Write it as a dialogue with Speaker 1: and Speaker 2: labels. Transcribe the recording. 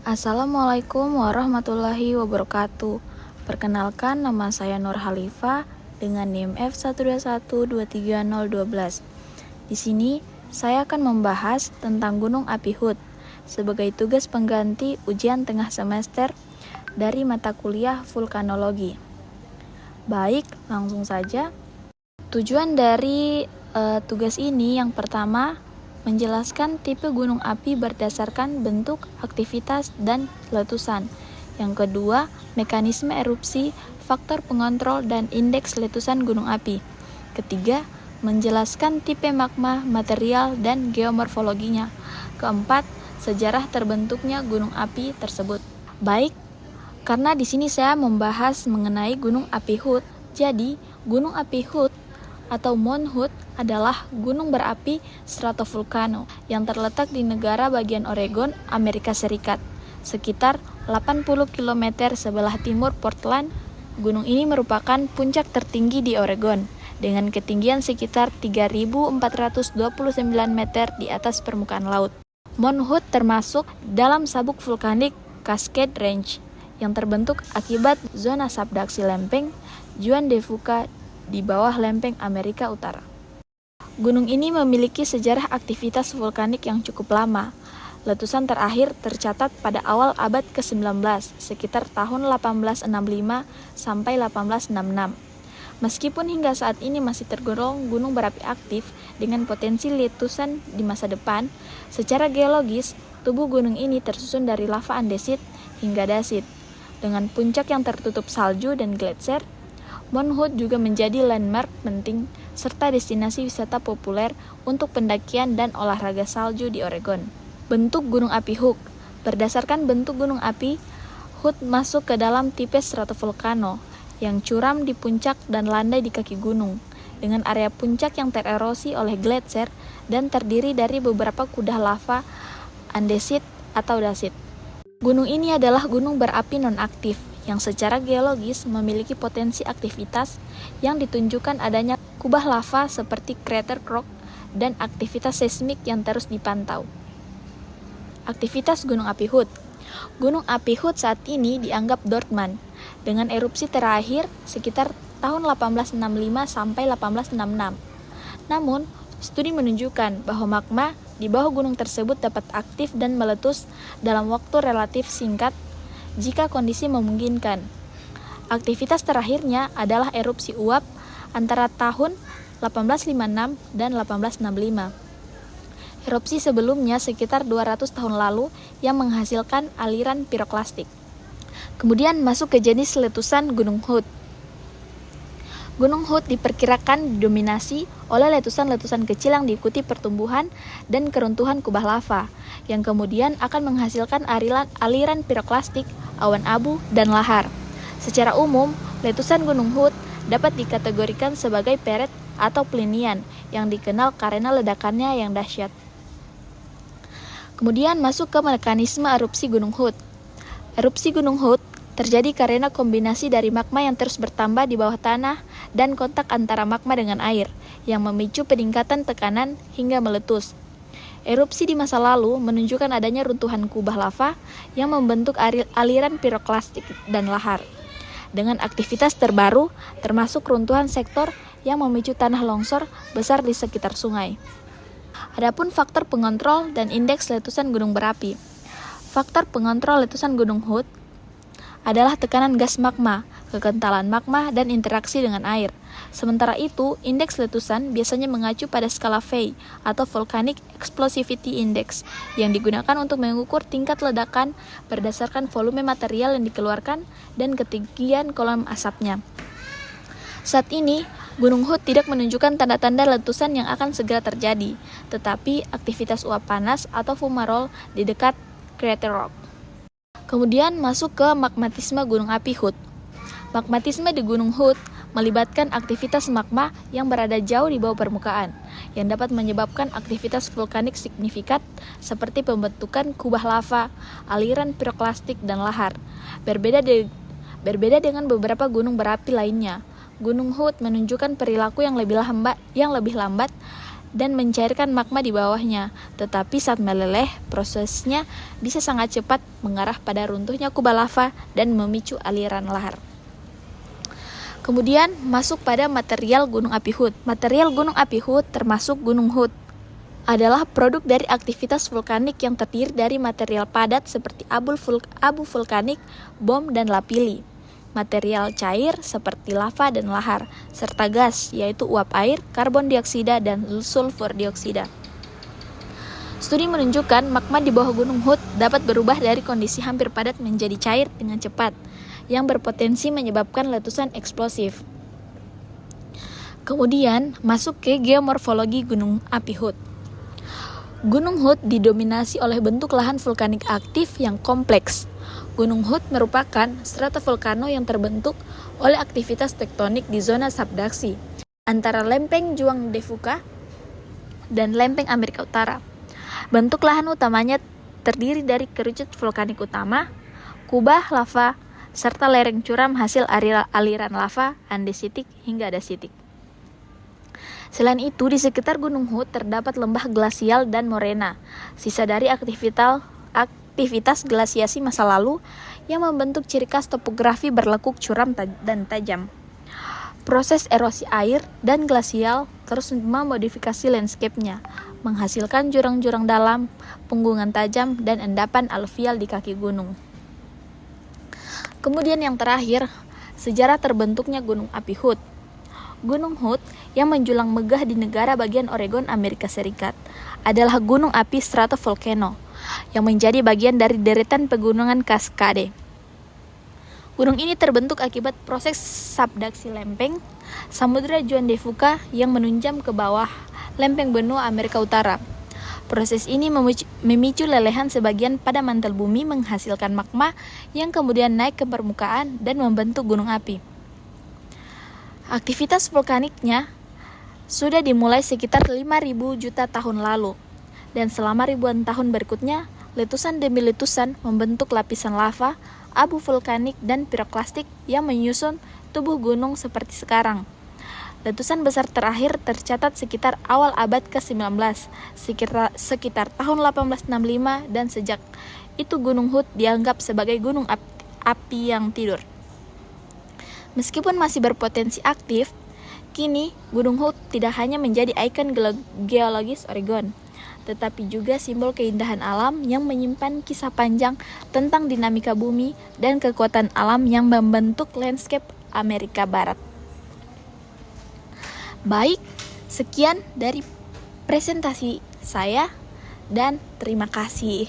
Speaker 1: Assalamualaikum warahmatullahi wabarakatuh. Perkenalkan, nama saya Nur Halifa dengan NIM F121230012. Di sini saya akan membahas tentang Gunung Api Hut sebagai tugas pengganti ujian tengah semester dari mata kuliah vulkanologi. Baik, langsung saja. Tujuan dari tugas ini yang pertama, menjelaskan tipe gunung api berdasarkan bentuk, aktivitas, dan letusan. Yang kedua, mekanisme erupsi, faktor pengontrol, dan indeks letusan gunung api. Ketiga, menjelaskan tipe magma, material, dan geomorfologinya. Keempat, sejarah terbentuknya gunung api tersebut. Baik, karena di sini saya membahas mengenai Gunung Api Hut. Jadi, Gunung Api Hut atau Mount Hood adalah gunung berapi stratovolcano yang terletak di negara bagian Oregon, Amerika Serikat, sekitar 80 km sebelah timur Portland. Gunung ini merupakan puncak tertinggi di Oregon dengan ketinggian sekitar 3.429 meter di atas permukaan laut. Mount Hood termasuk dalam sabuk vulkanik Cascade Range yang terbentuk akibat zona subduksi lempeng Juan de Fuca di bawah lempeng Amerika Utara. Gunung ini memiliki sejarah aktivitas vulkanik yang cukup lama. Letusan terakhir tercatat pada awal abad ke-19, sekitar tahun 1865 sampai 1866. Meskipun hingga saat ini masih tergolong gunung berapi aktif dengan potensi letusan di masa depan, secara geologis, tubuh gunung ini tersusun dari lava andesit hingga dasit. Dengan puncak yang tertutup salju dan gletser, Mount Hood juga menjadi landmark penting serta destinasi wisata populer untuk pendakian dan olahraga salju di Oregon. Bentuk Gunung Api Hut. Berdasarkan bentuk gunung api, Hut masuk ke dalam tipe stratovolcano yang curam di puncak dan landai di kaki gunung, dengan area puncak yang tererosi oleh gletser dan terdiri dari beberapa kuda lava andesit atau dasit. Gunung ini adalah gunung berapi non-aktif yang secara geologis memiliki potensi aktivitas yang ditunjukkan adanya kubah lava seperti krater Krok dan aktivitas seismik yang terus dipantau. Aktivitas Gunung Api Hut. Gunung Api Hut saat ini dianggap dormant dengan erupsi terakhir sekitar tahun 1865 sampai 1866. Namun, studi menunjukkan bahwa magma di bawah gunung tersebut dapat aktif dan meletus dalam waktu relatif singkat jika kondisi memungkinkan. Aktivitas terakhirnya adalah erupsi uap antara tahun 1856 dan 1865. Erupsi sebelumnya sekitar 200 tahun lalu yang menghasilkan aliran piroklastik. Kemudian masuk ke jenis letusan Gunung Hut. Gunung Hut diperkirakan didominasi oleh letusan-letusan kecil yang diikuti pertumbuhan dan keruntuhan kubah lava, yang kemudian akan menghasilkan aliran piroklastik, awan abu, dan lahar. Secara umum, letusan Gunung Hut dapat dikategorikan sebagai peret atau plinian yang dikenal karena ledakannya yang dahsyat. Kemudian masuk ke mekanisme erupsi Gunung Hut. Erupsi Gunung Hut terjadi karena kombinasi dari magma yang terus bertambah di bawah tanah dan kontak antara magma dengan air yang memicu peningkatan tekanan hingga meletus. Erupsi di masa lalu menunjukkan adanya runtuhan kubah lava yang membentuk aliran piroklastik dan lahar. Dengan aktivitas terbaru termasuk runtuhan sektor yang memicu tanah longsor besar di sekitar sungai. Adapun faktor pengontrol dan indeks letusan gunung berapi. Faktor pengontrol letusan Gunung Hut adalah tekanan gas magma, kekentalan magma, dan interaksi dengan air. Sementara itu, indeks letusan biasanya mengacu pada skala Faye atau Volcanic Explosivity Index yang digunakan untuk mengukur tingkat ledakan berdasarkan volume material yang dikeluarkan dan ketinggian kolom asapnya. Saat ini, Gunung Hut tidak menunjukkan tanda-tanda letusan yang akan segera terjadi, tetapi aktivitas uap panas atau fumarole di dekat Crater Rock. Kemudian masuk ke magmatisme Gunung Api Hut. Magmatisme di Gunung Hut melibatkan aktivitas magma yang berada jauh di bawah permukaan, yang dapat menyebabkan aktivitas vulkanik signifikan seperti pembentukan kubah lava, aliran piroklastik, dan lahar. Berbeda dengan beberapa gunung berapi lainnya, Gunung Hut menunjukkan perilaku yang lebih lambat dan mencairkan magma di bawahnya. Tetapi saat meleleh, prosesnya bisa sangat cepat mengarah pada runtuhnya kubah lava dan memicu aliran lahar. Kemudian masuk pada material gunung api Hood. Material gunung api Hood termasuk gunung Hood adalah produk dari aktivitas vulkanik yang terdiri dari material padat seperti abu vulkanik, bom, dan lapili, material cair seperti lava dan lahar, serta gas yaitu uap air, karbon dioksida, dan sulfur dioksida. Studi menunjukkan magma di bawah gunung Hood dapat berubah dari kondisi hampir padat menjadi cair dengan cepat, yang berpotensi menyebabkan letusan eksplosif. Kemudian masuk ke geomorfologi gunung api Hood. Gunung Hood didominasi oleh bentuk lahan vulkanik aktif yang kompleks. Gunung Hood merupakan stratovolcano yang terbentuk oleh aktivitas tektonik di zona subduksi antara lempeng Juang de Fuca dan lempeng Amerika Utara. Bentuk lahan utamanya terdiri dari kerucut vulkanik utama, kubah lava, serta lereng curam hasil aliran lava, andesitik hingga dasitik. Selain itu, di sekitar Gunung Hood terdapat lembah glasial dan morena, sisa dari aktivitas glasiasi masa lalu yang membentuk ciri khas topografi berlekuk curam dan tajam. Proses erosi air dan glasial terus memodifikasi landscape-nya, menghasilkan jurang-jurang dalam, punggungan tajam, dan endapan aluvial di kaki gunung. Kemudian yang terakhir, sejarah terbentuknya Gunung Api Hood. Gunung Hood yang menjulang megah di negara bagian Oregon, Amerika Serikat, adalah gunung api stratovolcano yang menjadi bagian dari deretan pegunungan Cascade. Gunung ini terbentuk akibat proses subduksi lempeng Samudra Juan de Fuca yang menunjam ke bawah lempeng benua Amerika Utara. Proses ini memicu lelehan sebagian pada mantel bumi menghasilkan magma yang kemudian naik ke permukaan dan membentuk gunung api. Aktivitas vulkaniknya sudah dimulai sekitar 5.000 juta tahun lalu, dan selama ribuan tahun berikutnya, letusan demi letusan membentuk lapisan lava, abu vulkanik, dan piroklastik yang menyusun tubuh gunung seperti sekarang. Letusan besar terakhir tercatat sekitar awal abad ke-19, sekitar tahun 1865, dan sejak itu Gunung Hood dianggap sebagai gunung api yang tidur. Meskipun masih berpotensi aktif, kini Gunung Hood tidak hanya menjadi ikon geologis Oregon, tetapi juga simbol keindahan alam yang menyimpan kisah panjang tentang dinamika bumi dan kekuatan alam yang membentuk landscape Amerika Barat. Baik, sekian dari presentasi saya dan terima kasih.